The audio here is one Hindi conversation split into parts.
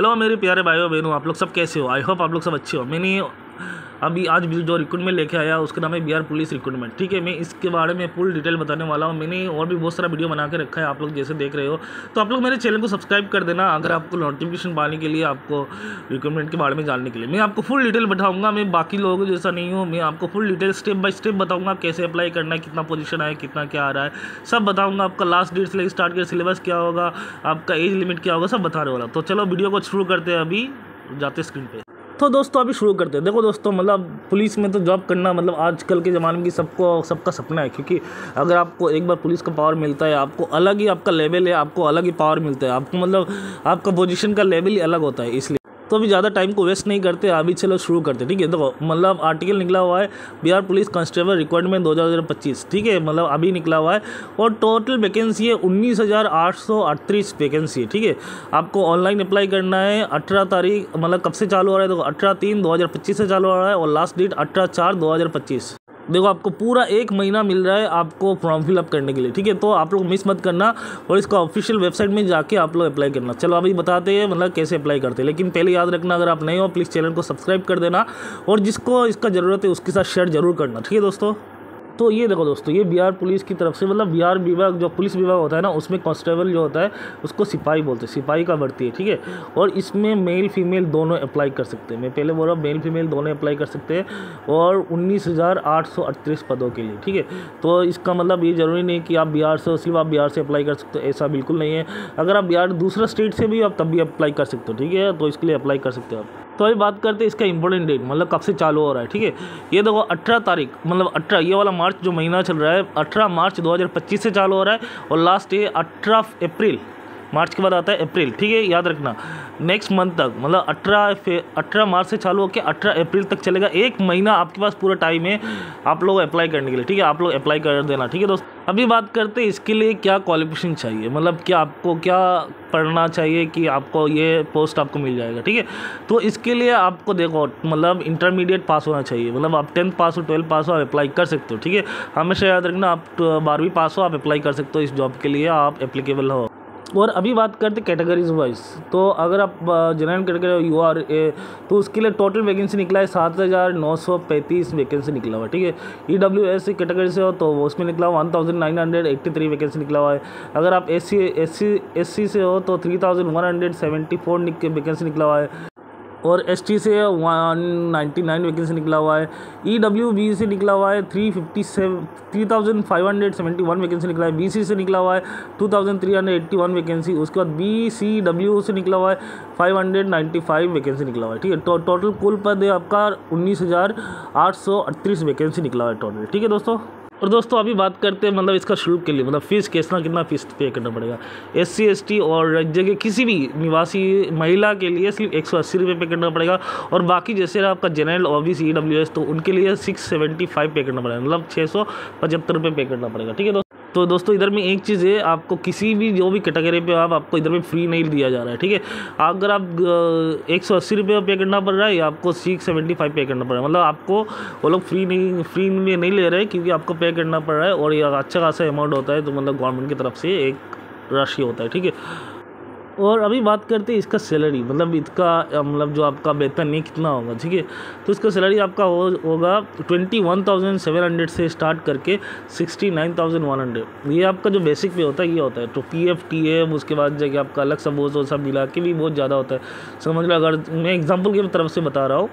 हेलो मेरे प्यारे भाइयों बहनों, आप लोग सब कैसे हो? आई होप आप लोग सब अच्छे हो। मैंने अभी आज भी जो रिक्रूटमेंट लेके आया उसका नाम है बिहार पुलिस रिक्रूटमेंट। ठीक है, मैं इसके बारे में फुल डिटेल बताने वाला हूँ। मैंने और भी बहुत सारा वीडियो बना के रखा है, आप लोग जैसे देख रहे हो। तो आप लोग मेरे चैनल को सब्सक्राइब कर देना अगर आपको नोटिफिकेशन पाने के लिए, आपको रिक्रूटमेंट के बारे में जानने के लिए। मैं आपको फुल डिटेल बताऊँगा, मैं बाकी लोगों जैसा नहीं हूँ। मैं आपको full detail step by step बताऊँगा, कैसे अप्लाई करना है, कितना पोजीशन है, कितना क्या आ रहा है, सब बताऊँगा। आपका लास्ट डेट से लेकर स्टार्ट कर सिलेबस क्या होगा, आपका एज लिमिट क्या होगा, सब बताने वाला। तो चलो वीडियो को शुरू करते हैं, अभी जाते स्क्रीन पे। तो दोस्तों अभी शुरू करते हैं। देखो दोस्तों, मतलब पुलिस में तो जॉब करना मतलब आजकल के ज़माने में सबका सपना है, क्योंकि अगर आपको एक बार पुलिस का पावर मिलता है, आपको अलग ही आपका लेवल है, आपको अलग ही पावर मिलता है, आपको मतलब आपका पोजीशन का लेवल ही अलग होता है। इसलिए तो अभी ज़्यादा टाइम को वेस्ट नहीं करते, अभी चलो शुरू करते। ठीक है, देखो मतलब आर्टिकल निकला हुआ है बिहार पुलिस कांस्टेबल रिक्वायरमेंट 2025। ठीक है, मतलब अभी निकला हुआ है और टोटल वैकेंसी है 19,838 वैकेंसी है। ठीक है, आपको ऑनलाइन अप्लाई करना है। 18 तारीख मतलब कब से चालू हो रहा है? देखो 18/3/2025 से चालू हो रहा है और लास्ट डेट 18/4/2025। देखो आपको पूरा 1 महीना मिल रहा है आपको फॉर्म फिलअप करने के लिए। ठीक है, तो आप लोग मिस मत करना और इसका ऑफिशियल वेबसाइट में जाके आप लोग अप्लाई करना। चलो अभी बताते हैं मतलब कैसे अप्लाई करते हैं, लेकिन पहले याद रखना अगर आप नए हो प्लीज़ चैनल को सब्सक्राइब कर देना और जिसको इसका ज़रूरत है उसके साथ शेयर जरूर करना। ठीक है दोस्तों, तो ये देखो दोस्तों, ये बिहार पुलिस की तरफ से मतलब बिहार विभाग जो पुलिस विभाग होता है ना, उसमें कांस्टेबल जो होता है उसको सिपाही बोलते हैं, सिपाही का भर्ती है। ठीक है, और इसमें मेल फीमेल दोनों अप्लाई कर सकते हैं। मैं पहले बोल रहा हूँ मेल फीमेल दोनों अप्लाई कर सकते हैं और 19,838 पदों के लिए। ठीक है, तो इसका मतलब ये ज़रूरी नहीं कि आप बिहार से सिर्फ आप बिहार से अप्लाई कर सकते हो, ऐसा बिल्कुल नहीं है। अगर आप बिहार दूसरा स्टेट से भी आप तब भी अप्लाई कर सकते हो। ठीक है, तो इसके लिए अप्लाई कर सकते हो आप। तो अभी बात करते हैं इसका इंपॉर्टेंट डेट, मतलब कब से चालू हो रहा है। ठीक है, ये देखो 18 तारीख मतलब 18 ये वाला मार्च जो महीना चल रहा है 18 मार्च 2025 से चालू हो रहा है और लास्ट ये 18 अप्रैल, मार्च के बाद आता है अप्रैल। ठीक है, याद रखना नेक्स्ट मंथ तक मतलब 18 मार्च से चालू होकर 18 अप्रैल तक चलेगा। 1 महीना आपके पास पूरा टाइम है आप लोग अप्लाई करने के लिए। ठीक है, आप लोग अप्लाई कर देना। ठीक है दोस्त, अभी बात करते हैं इसके लिए क्या क्वालिफिकेशन चाहिए, मतलब क्या आपको क्या पढ़ना चाहिए कि आपको ये पोस्ट आपको मिल जाएगा। ठीक है, तो इसके लिए आपको देखो मतलब इंटरमीडिएट पास होना चाहिए, मतलब आप 10th पास हो 12th पास हो आप अप्लाई कर सकते हो। ठीक है, हमेशा याद रखना आप 12वीं पास हो आप अप्लाई कर सकते हो, इस जॉब के लिए आप एप्लीकेबल हो। और अभी बात करते कैटेगरीज वाइज, तो अगर आप जनरल कैटेगरी URA तो उसके लिए टोटल वैकेंसी निकला है 7,935 वैकेंसी निकला हुआ है। ठीक है, EWS कैटेगरी से हो तो उसमें निकला हुआ 1,983 वैकेंसी निकला हुआ है। अगर आप SC से हो तो 3,174 वैकेंसी निकला हुआ है और ST से 199 वैकेंसी निकला हुआ है। EWB से निकला हुआ है 3,571 वैकेंसी निकला है। BC से निकला हुआ है 2,381 वैकेंसी। उसके बाद BCW से निकला हुआ है 595 वैकेंसी निकला हुआ है। ठीक है, तो टोटल कुल पद है आपका 19,838 वैकेंसी निकला हुआ है टोटल। ठीक है दोस्तों, और दोस्तों अभी बात करते हैं मतलब इसका शुल्क के लिए, मतलब फीस कितना फीस पे करना पड़ेगा। SC ST और राज्य के किसी भी निवासी महिला के लिए सिर्फ 180 रुपये पे करना पड़ेगा और बाकी जैसे आपका जनरल OBC EWS तो उनके लिए 675 पे करना पड़ेगा, मतलब 675 रुपये पे करना पड़ेगा। ठीक है तो दोस्तों इधर में एक चीज़ है, आपको किसी भी जो भी कैटेगरी पे आपको इधर में फ्री नहीं दिया जा रहा है। ठीक है, अगर आप 180 रुपये पे करना पड़ रहा है या आपको 675 पे करना पड़ रहा है, मतलब आपको वो लोग फ्री में नहीं ले रहे हैं क्योंकि आपको पे करना पड़ रहा है और ये अच्छा खासा अमाउंट होता है, तो मतलब गवर्नमेंट की तरफ से एक राशि होता है। ठीक है, और अभी बात करते हैं इसका सैलरी, मतलब इसका मतलब जो आपका वेतन नहीं कितना होगा। ठीक है, तो इसका सैलरी आपका होगा 21,700 से स्टार्ट करके 69,100। ये आपका जो बेसिक पे होता है ये होता है। तो PF TF उसके बाद जाके आपका अलग सब वो सब मिला के भी बहुत ज़्यादा होता है। समझ लो, अगर मैं एग्जाम्पल की तरफ से बता रहा हूँ,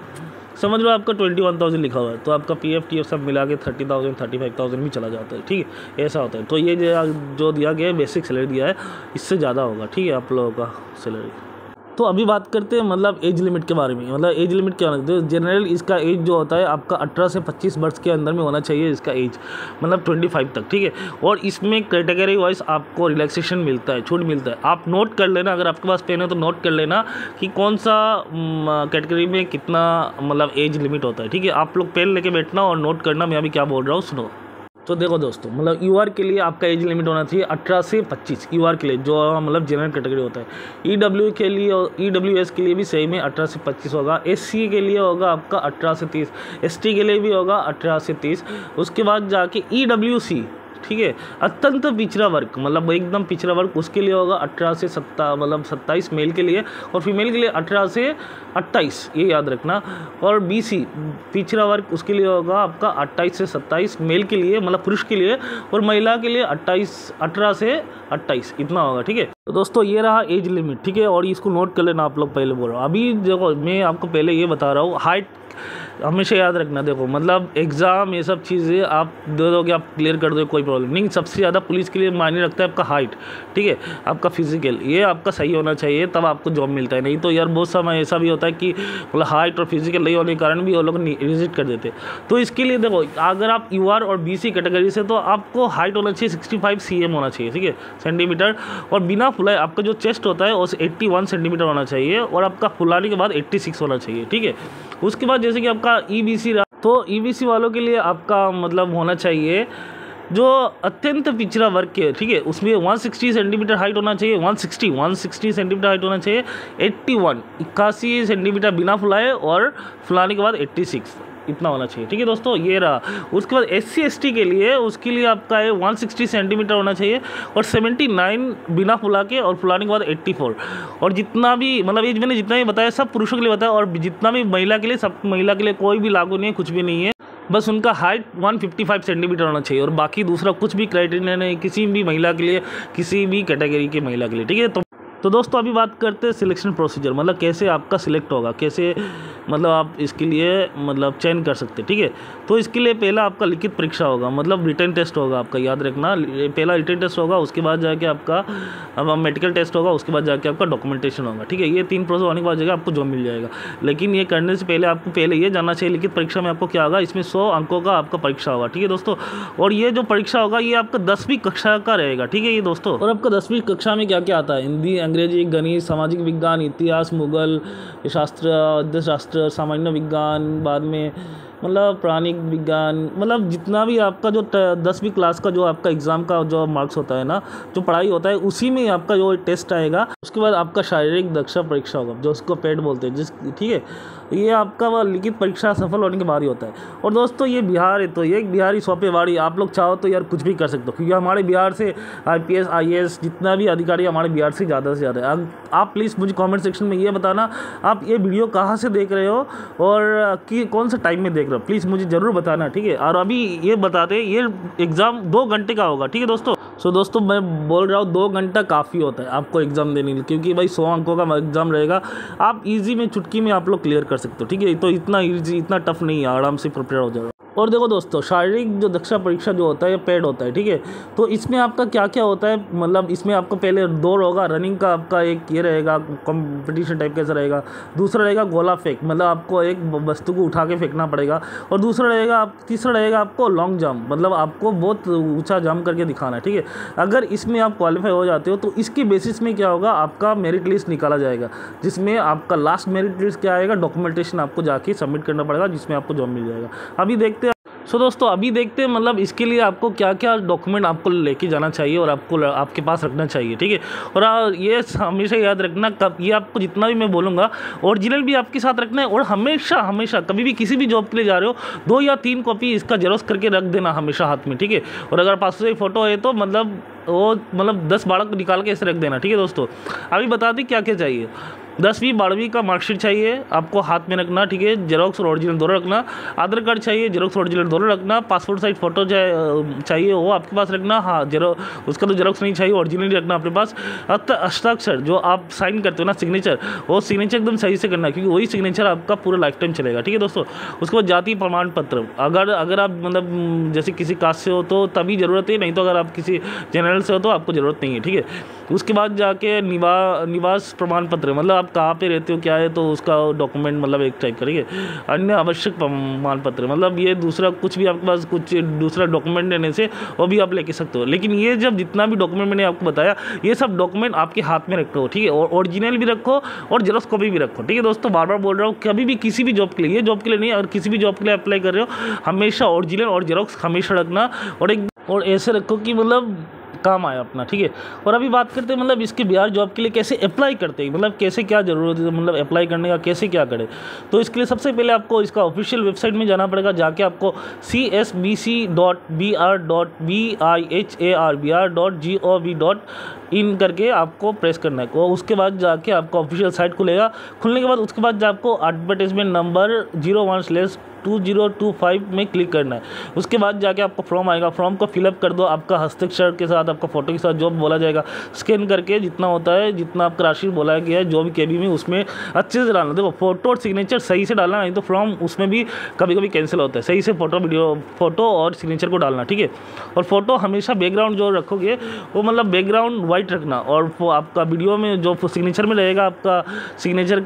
समझ लो आपका 21,000 लिखा हुआ है तो आपका PF TF सब मिला के 30,000 35,000 भी चला जाता है। ठीक है, ऐसा होता है। तो ये जो दिया गया है बेसिक सैलरी दिया है, इससे ज़्यादा होगा। ठीक है, आप लोगों का सैलरी। तो अभी बात करते हैं मतलब एज लिमिट के बारे में, मतलब एज लिमिट क्या होना है। जनरल इसका एज जो होता है आपका 18 से 25 वर्ष के अंदर में होना चाहिए इसका एज, मतलब 25 तक। ठीक है, और इसमें कैटेगरी वाइज आपको रिलैक्सेशन मिलता है, छूट मिलता है। आप नोट कर लेना, अगर आपके पास पेन है तो नोट कर लेना कि कौन सा कैटेगरी में कितना मतलब एज लिमिट होता है। ठीक है, आप लोग पेन लेके बैठना और नोट करना मैं अभी क्या बोल रहा हूँ सुनो। तो देखो दोस्तों, मतलब UR के लिए आपका एज लिमिट होना चाहिए 18 से 25 UR के लिए, जो मतलब जनरल कैटेगरी होता है। EW के लिए और EWS के लिए भी सही में 18 से 25 होगा। SC के लिए होगा आपका 18 से 30, ST के लिए भी होगा 18 से 30। उसके बाद जाके EWC ठीक है। अत्यंत पिछड़ा वर्ग मतलब एकदम पिछड़ा वर्ग, उसके लिए होगा 18 से 27 मेल के लिए, और फीमेल के लिए 18 से 28, ये याद रखना। और BC पिछड़ा वर्ग, उसके लिए होगा आपका 28 से 27 मेल के लिए मतलब पुरुष के लिए, और महिला के लिए 18 से 28 इतना होगा, ठीक है। तो दोस्तों ये रहा एज लिमिट, ठीक है, और इसको नोट कर लेना आप लोग, पहले बोल रहा हूँ। अभी देखो मैं आपको पहले ये बता रहा हूँ, हाइट हमेशा याद रखना। देखो मतलब एग्ज़ाम ये सब चीज़ें आप दे दोगे, आप क्लियर कर दोगे, कोई प्रॉब्लम नहीं। सबसे ज़्यादा पुलिस के लिए मायने रखता है आपका हाइट, ठीक है, आपका फिजिकल, ये आपका सही होना चाहिए, तब आपको जॉब मिलता है। नहीं तो यार बहुत समय ऐसा भी होता है कि मतलब हाइट और फिजिकल नहीं होने के कारण भी वो लोग रिजेक्ट कर देते। तो इसके लिए देखो, अगर आप UR और BC कैटेगरी से, तो आपको हाइट होना चाहिए 65 cm होना चाहिए, ठीक है, सेंटीमीटर। और बिना फुलाए आपका जो चेस्ट होता है उस 81 सेंटीमीटर होना चाहिए, और आपका फुलाने के बाद 86 होना चाहिए, ठीक है। उसके बाद जैसे कि आपका EBC रहा, तो EBC वालों के लिए आपका मतलब होना चाहिए जो अत्यंत पिछड़ा वर्ग के, ठीक है, उसमें 160 सेंटीमीटर हाइट होना चाहिए, 160 सेंटीमीटर हाइट होना चाहिए, 81 सेंटीमीटर बिना फुलाए, और फुलाने के बाद 86 इतना होना चाहिए, ठीक है दोस्तों, ये रहा। उसके बाद SC ST के लिए, उसके लिए आपका है 160 सेंटीमीटर होना चाहिए, और 79 बिना फुला के, और फुलाने के बाद 84। और जितना भी मतलब एज मैंने जितना भी बताया सब पुरुषों के लिए बताया, और जितना भी महिला के लिए, सब महिला के लिए कोई भी लागू नहीं है, कुछ भी नहीं है। बस उनका हाइट 155 सेंटीमीटर होना चाहिए, और बाकी दूसरा कुछ भी क्राइटेरिया नहीं किसी भी महिला के लिए, किसी भी कैटेगरी की महिला के लिए, ठीक है। तो दोस्तों अभी बात करते हैं सिलेक्शन प्रोसीजर, मतलब कैसे आपका सिलेक्ट होगा, कैसे मतलब आप इसके लिए मतलब चयन कर सकते हैं, ठीक है। तो इसके लिए पहला आपका लिखित परीक्षा होगा, मतलब रिटन टेस्ट होगा आपका, याद रखना, पहला रिटन टेस्ट होगा, उसके बाद जाके आपका मेडिकल टेस्ट होगा, उसके बाद जाके आपका डॉक्यूमेंटेशन होगा, ठीक है। ये 3 प्रोसेस होने के बाद जाकर आपको जॉब मिल जाएगा। लेकिन ये करने से पहले आपको पहले ये जानना चाहिए लिखित परीक्षा में आपको क्या होगा, इसमें 100 अंकों का आपका परीक्षा होगा, ठीक है दोस्तों। और ये जो परीक्षा होगा ये आपका 10वीं कक्षा का रहेगा, ठीक है ये दोस्तों। और आपका 10वीं कक्षा में क्या क्या आता है, हिंदी, अंग्रेजी, गणित, सामाजिक विज्ञान, इतिहास, मुगल शास्त्र, अर्थशास्त्र, सामान्य विज्ञान, बाद में मतलब प्राणिक विज्ञान, मतलब जितना भी आपका जो 10वीं क्लास का जो आपका एग्ज़ाम का जो मार्क्स होता है ना, जो पढ़ाई होता है, उसी में आपका जो टेस्ट आएगा। उसके बाद आपका शारीरिक दक्षता परीक्षा होगा, जो उसको पेट बोलते हैं, ठीक है। ये आपका वह लिखित परीक्षा सफल होने के बाद ही होता है। और दोस्तों ये बिहार है, तो ये बिहारी सौंपेवाड़ी, आप लोग चाहो तो यार कुछ भी कर सकते हो, क्योंकि हमारे बिहार से IPS IAS जितना भी अधिकारी हमारे बिहार से ज़्यादा से ज़्यादा है। आप प्लीज़ मुझे कमेंट सेक्शन में ये बताना आप ये वीडियो कहाँ से देख रहे हो, और कि कौन सा टाइम में देख रहे हो, प्लीज़ मुझे ज़रूर बताना, ठीक है। और अभी ये बताते, ये एग्ज़ाम 2 घंटे का होगा, ठीक है दोस्तों। सो दोस्तों मैं बोल रहा हूँ 2 घंटा काफ़ी होता है आपको एग्ज़ाम देने के लिए, क्योंकि भाई 100 अंकों का एग्ज़ाम रहेगा। आप इजी में चुटकी में आप लोग क्लियर कर सकते हो, ठीक है। तो इतना ईजी, इतना टफ नहीं है, आराम से प्रिपेयर हो जाएगा। और देखो दोस्तों, शारीरिक जो दक्षता परीक्षा जो होता है, पेड होता है, ठीक है। तो इसमें आपका क्या क्या होता है, मतलब इसमें आपको पहले दौड़ होगा, रनिंग का आपका एक ये रहेगा, कंपटीशन टाइप कैसा रहेगा। दूसरा रहेगा गोला फेंक, मतलब आपको एक वस्तु को उठा के फेंकना पड़ेगा। और तीसरा रहेगा आपको लॉन्ग जंप, मतलब आपको बहुत ऊंचा जंप करके दिखाना है, ठीक है। अगर इसमें आप क्वालिफाई हो जाते हो तो इसकी बेसिस में क्या होगा, आपका मेरिट लिस्ट निकाला जाएगा, जिसमें आपका लास्ट मेरिट लिस्ट क्या आएगा, डॉक्यूमेंटेशन आपको जाके सबमिट करना पड़ेगा, जिसमें आपको जॉब मिल जाएगा। अभी देखते हैं। दोस्तों अभी देखते हैं मतलब इसके लिए आपको क्या क्या डॉक्यूमेंट आपको लेके जाना चाहिए और आपको आपके पास रखना चाहिए, ठीक है। और ये हमेशा याद रखना, कब ये आपको जितना भी मैं बोलूँगा ओरिजिनल भी आपके साथ रखना है, और हमेशा कभी भी किसी भी जॉब के लिए जा रहे हो 2 या 3 कॉपी इसका जेरोक्स करके रख देना हमेशा हाथ में, ठीक है। और अगर पासपोर्ट की फ़ोटो है तो मतलब 10 बालक निकाल के ऐसे रख देना, ठीक है दोस्तों। अभी बता दें क्या क्या चाहिए। 10वीं 12वीं का मार्कशीट चाहिए आपको हाथ में रखना, ठीक है। जेरोक्स और ओरिजिनल दोनों रखना। आधार कार्ड चाहिए, जेरोक्स ओरिजिनल दोनों रखना। पासपोर्ट साइज फ़ोटो चाहिए, वो आपके पास रखना। हाँ, उसका तो जेरोक्स नहीं चाहिए, ओरिजिनल रखना अपने पास। हस्ताक्षर जो आप साइन करते हो ना, सिग्नेचर, वो सिग्नेचर एकदम सही से करना, क्योंकि वही सिग्नेचर आपका पूरा लाइफ टाइम चलेगा, ठीक है दोस्तों। उसके बाद जाति प्रमाण पत्र, अगर आप मतलब जैसे किसी कास्ट से हो तो तभी ज़रूरत है, नहीं तो अगर आप किसी जनरल से हो तो आपको ज़रूरत नहीं है, ठीक है। उसके बाद जाके निवास प्रमाण पत्र, मतलब आप कहाँ पे रहते हो क्या है, तो उसका डॉक्यूमेंट मतलब एक टाइप करेंगे। अन्य आवश्यक प्रमाण पत्र, मतलब ये दूसरा कुछ भी आपके पास कुछ दूसरा डॉक्यूमेंट लेने से वो भी आप लेके सकते हो। लेकिन ये जब जितना भी डॉक्यूमेंट मैंने आपको बताया, ये सब डॉक्यूमेंट आपके हाथ में रखो, ठीक है। और ओरिजिनल भी रखो और जेरोक्स कॉपी भी रखो, ठीक है दोस्तों। बार बार बोल रहा हूँ, कभी भी किसी भी जॉब के लिए, ये जॉब के लिए नहीं, अगर किसी भी जॉब के लिए अप्लाई कर रहे हो, हमेशा ओरिजिनल और जेरोक्स हमेशा रखना। और ऐसे रखो कि मतलब काम आया अपना, ठीक है। और अभी बात करते हैं मतलब इसके बिहार जॉब के लिए कैसे अप्लाई करते हैं, मतलब कैसे क्या ज़रूरत है, मतलब अप्लाई करने का कैसे क्या करें। तो इसके लिए सबसे पहले आपको इसका ऑफिशियल वेबसाइट में जाना पड़ेगा। जाके आपको csbc.bihar.gov.in करके आपको प्रेस करना है। और उसके बाद जाके आपको ऑफिशियल साइट खुलेगा। खुलने के बाद उसके बाद आपको एडवर्टाइजमेंट नंबर 01/2025 में क्लिक करना है। उसके बाद जाके आपको फॉर्म आएगा, फॉर्म को फिलअप कर दो आपका हस्ताक्षर के साथ, आपका फोटो के साथ, जो बोला जाएगा स्कैन करके जितना होता है, जितना आपका राशि बोला गया है जो भी केबी में, उसमें अच्छे से डालना। देखो फोटो और सिग्नेचर सही से डालना, नहीं तो फॉर्म उसमें भी कभी कभी कैंसिल होता है। सही से फोटो और सिग्नेचर को डालना, ठीक है। और फोटो हमेशा बैकग्राउंड जो रखोगे वो मतलब बैकग्राउंड वाइट रखना। और वो आपका वीडियो में जो सिग्नेचर में रहेगा, आपका सिग्नेचर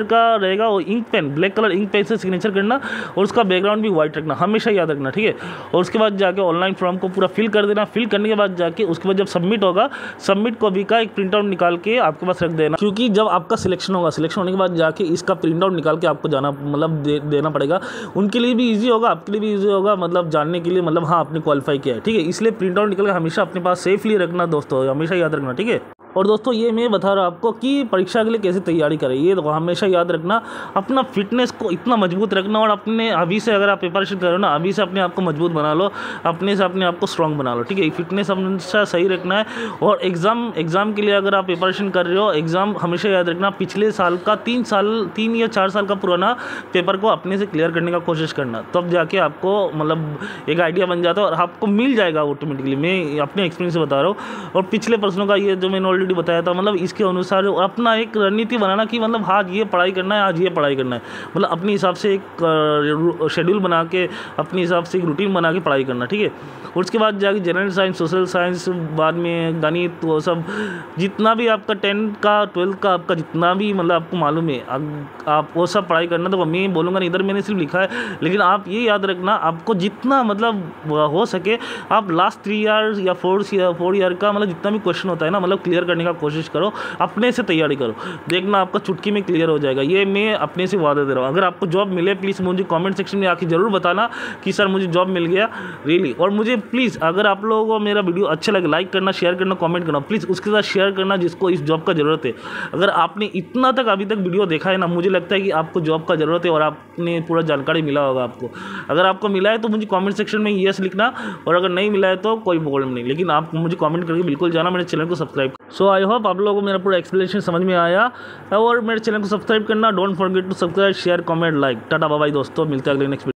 का रहेगा वो ink pen, black colour ink pen से सिग्नेचर करना, और उसका बैकग्राउंड भी वाइट रखना, हमेशा याद रखना, ठीक है। और उसके बाद जाके ऑनलाइन फॉर्म को पूरा फिल कर देना। फिल करने के बाद जाके उसके बाद जब सबमिट होगा, सबमिट कॉपी का एक प्रिंट आउट निकाल के आपके पास रख देना, क्योंकि जब आपका सिलेक्शन होगा, सिलेक्शन होने के बाद जाके इसका प्रिंट आउट निकाल के आपको जाना मतलब देना पड़ेगा। उनके लिए भी ईजी होगा, आपके लिए भी ईजी होगा, मतलब जानने के लिए, मतलब हाँ आपने क्वालिफाई किया है, ठीक है। इसलिए प्रिंट आउट निकल के हमेशा अपने पास सेफली रखना दोस्तों, हमेशा याद रखना, ठीक है। और दोस्तों ये मैं बता रहा हूँ आपको कि परीक्षा के लिए कैसे तैयारी करें। ये देखो हमेशा याद रखना, अपना फिटनेस को इतना मजबूत रखना, और अपने अभी से अगर आप प्रिपरेशन करो ना, अभी से अपने आप को मजबूत बना लो, अपने से अपने आप को स्ट्रॉन्ग बना लो, ठीक है। फिटनेस हमेशा सही रखना है। और एग्ज़ाम के लिए अगर आप प्रिपरेशन कर रहे हो, एग्ज़ाम हमेशा याद रखना पिछले साल का 3 या 4 साल का पुराना पेपर को अपने से क्लियर करने का कोशिश करना, तब जाके आपको मतलब एक आइडिया बन जाता है और आपको मिल जाएगा ऑटोमेटिकली। मैं अपने एक्सपीरियंस से बता रहा हूँ। और पिछले प्रश्नों का ये जो मैंने ऑलरेडी बताया था, मतलब इसके अनुसार अपना एक रणनीति बनाना कि मतलब आज ये पढ़ाई करना है, आज ये पढ़ाई करना है, मतलब अपने हिसाब से एक शेड्यूल बना के, अपने हिसाब से एक रूटीन बना के पढ़ाई करना, ठीक है। और उसके बाद जाके जनरल साइंस, सोशल साइंस, बाद में गणित, वो सब जितना भी आपका 10th का 12th का आपका जितना भी मतलब आपको मालूम है, आप वो सब पढ़ाई करना। तो मैं बोलूँगा नहीं, इधर मैंने सिर्फ लिखा है, लेकिन आप ये याद रखना आपको जितना मतलब हो सके आप लास्ट 3 ईयर या 4 ईयर का मतलब जितना भी क्वेश्चन होता है ना, मतलब क्लियर करने का कोशिश करो, अपने से तैयारी करो, देखना आपका चुटकी में क्लियर हो जाएगा। ये मैं अपने से वादा दे रहा हूँ। अगर आपको जॉब मिले प्लीज़ मुझे कमेंट सेक्शन में आके ज़रूर बताना कि सर मुझे जॉब मिल गया रियली। और मुझे प्लीज़ अगर आप लोगों को मेरा वीडियो अच्छा लगे, लाइक करना, शेयर करना, कमेंट करना, प्लीज़ उसके साथ शेयर करना जिसको इस जॉब का ज़रूरत है। अगर आपने इतना तक अभी तक वीडियो देखा है ना, मुझे लगता है कि आपको जॉब का ज़रूरत है और आपने पूरा जानकारी मिला होगा आपको। अगर आपको मिला है तो मुझे कमेंट सेक्शन में यस लिखना, और अगर नहीं मिला है तो कोई प्रॉब्लम नहीं, लेकिन आप मुझे कमेंट करके बिल्कुल जाना, मेरे चैनल को सब्सक्राइब। सो आई होप आप लोगों को मेरा पूरा एक्सप्लेनेशन समझ में आया, और मेरे चैनल को सब्सक्राइब करना, don't forget to subscribe, share, comment, like. Tata bye bye दोस्तों, मिलते हैं अगले नेक्स्ट